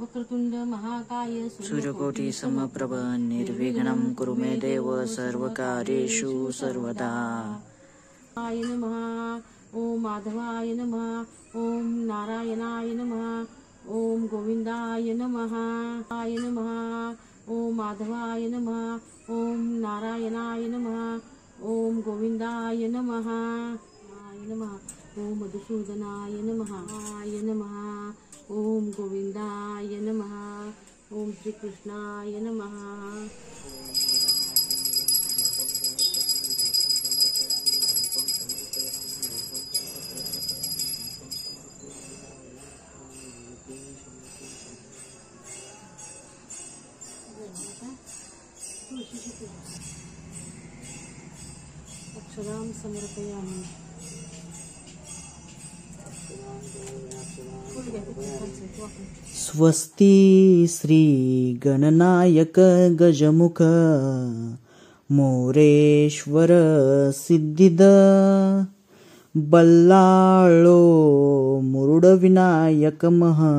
वक्रतुंड महाकाय सूर्यकोटि समप्रभ निर्विघ्नं कुरु मे देव सर्वकार्येषु सर्वदा। आय नमः। ओम माधवाय नमः। ओम नारायणाय नमः। ओम गोविंदाय नमः। आय नमः। ओम माधवाय नमः। ओम नारायणाय नमः। ओम गोविंदाय नमः। आय नमः। ओम मधुसूदनाय नमः। आय नमः। ओम गोविंदाय नमः। ओम श्री कृष्णाय नमः। अक्षरां समर्पयामि। स्वस्ति श्री गणनायक गजमुख मोरेश्वर सिद्धिद बल्लाळो मुरुड विनायक महा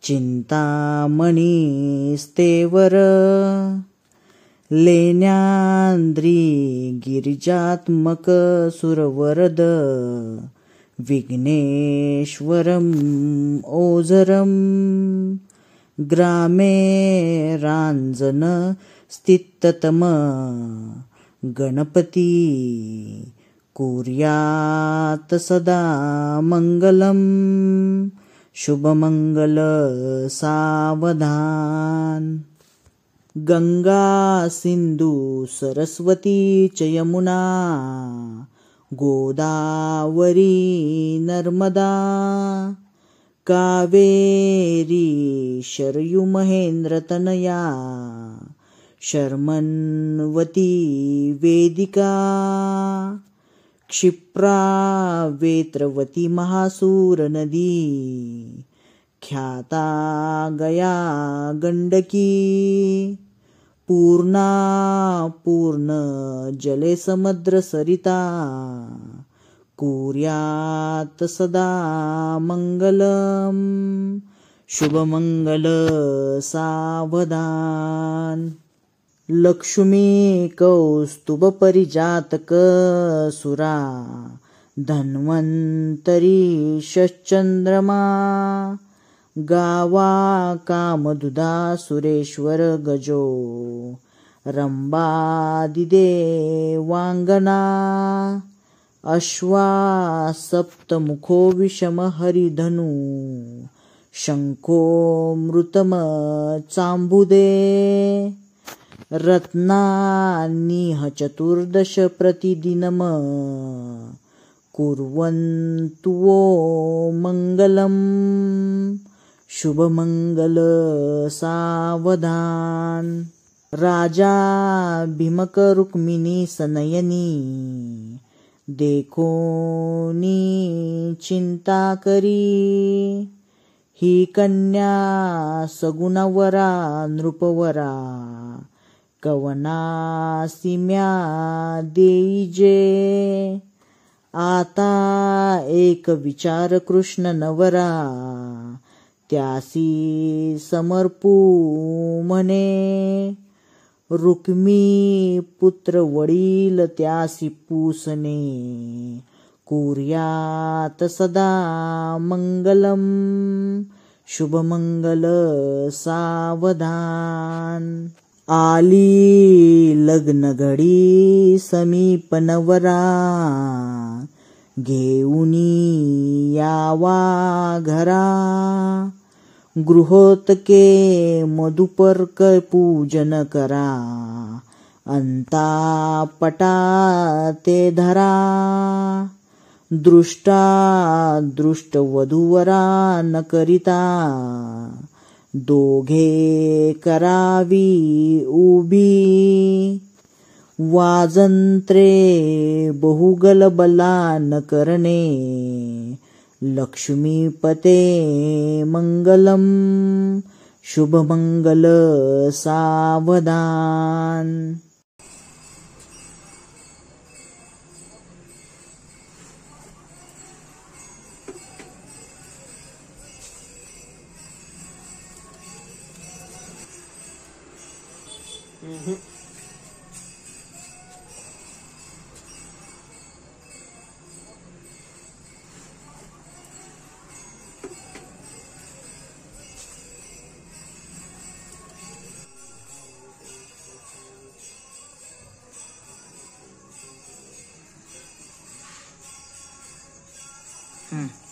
चिंतामणी स्तेवर लेण्याद्री गिरिजात्मक सुरवरद विघ्नेश्वरम ओझरम ग्रामे रांजन स्थिततम गणपती कुर्यात सदा मंगलम शुभमंगल सावधान। गंगा सिंधु सरस्वती च यमुना गोदावरी नर्मदा कावेरी शरयू महेंद्र तनया शर्मन्वती वेदिका क्षिप्रा वेत्रवती महासूर नदी ख्याता गया गंडकी पूर्णा पूर्ण जले समुद्र सरिता कुर्यात सदा मंगलम शुभमंगल सावधान। लक्ष्मी कौस्तुभ परिजातक सुरा धन्वंतरी शश्चंद्रमा गावा कामधुधा सुरेश्वर गजो रंबादिदे वांगना अश्वा सप्तमुखो विषम हरिधनु शंखो मृतम चांबुदे रत्नानिह चतुर्दश प्रतिदिनम कुर्वन्तु वो मंगलम शुभमंगल सावधान। राजा भीमक रुक्मिणी सनयनी देखोनी चिंता करी ही कन्या सगुणवरा नृपवरा कवनासी म्या देईजे आता एक विचार कृष्ण नवरा त्यासी समर्पू म्हणे रुक्मी पुत्र वडील त्यासी पूसने कुर्यात सदा मंगलम शुभमंगल सावधान। आली लग्न घडी समीप नवरा घेऊनी यावा घरा गृहोतके मधुपर्क पूजन करा अंता पटा ते धरा दृष्टा दृष्ट वधूवरा न करिता दोघे करावी उभी वाजंत्रे बहुगल बला न करणे लक्ष्मीपते मंगलम शुभमंगल सावधान।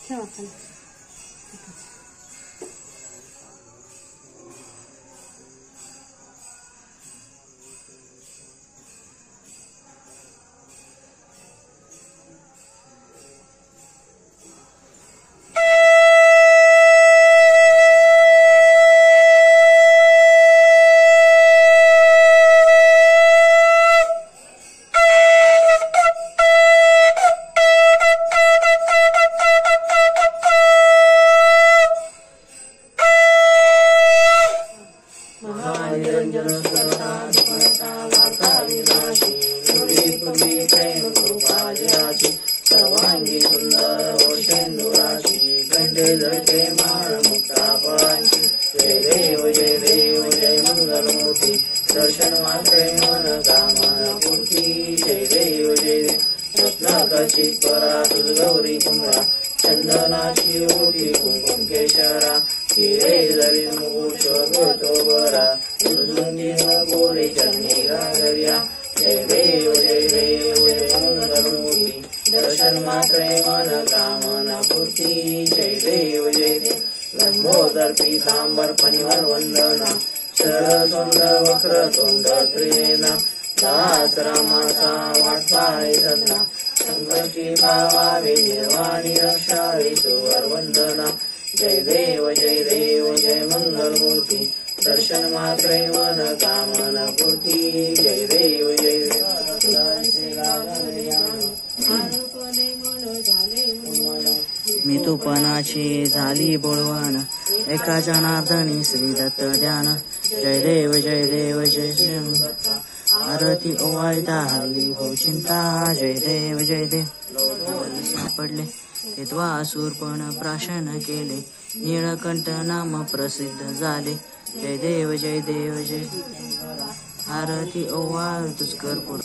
ठेवा खाली. सर्वांगी सुंदर ओशेंदुराची कंठे जळके माळ मुक्तापाची. जय देव जय देव जय मंगलमूर्ती दर्शन मात्रे मन कामना पूर्ती. जय देव जय देव रत्नाकाची परा तुझ गौरी कुंभा चंदनाची ओटी कुंकुम केशरा. हिरे जरी मुकुट शोभतो बरा तुझुंदी कोरी चरणी गागर्या. जय देव जय देव जय मंगलमूर्ती दर्शन मात्रे मन कामना पूर्ती. जय देव जय देव लंबोदर पीतांबर फणीवर वंदना सरळ सुंदर वक्र तोंड त्रिनेना. दास रामाचा वाटपाय सदना संकष्टी भावावे निर्वाणी रक्षावी सुवर वंदना. जय देव जय मंगलमूर्ती दर्शन मात्रे मन कामना पूर्ती. जय देव जय देव मी तुपनाची झाली बोळवान एका जनार्दनी श्री दत्त ध्यान. जय देव जय श्री आरती ओवाळता हरली हो चिंता. जय देव सापडले केतवासूर पण प्राशन केले नीळकंठ नाम प्रसिद्ध झाले. जय देव जय आरती ओवाळ तुझकर पुर.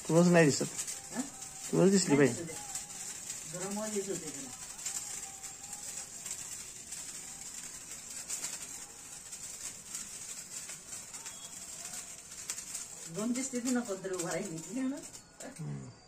तुलाच नाही दिसत. तुलाच दिसली पाहिजे. दोन दिसते ती नको उभा राहिली.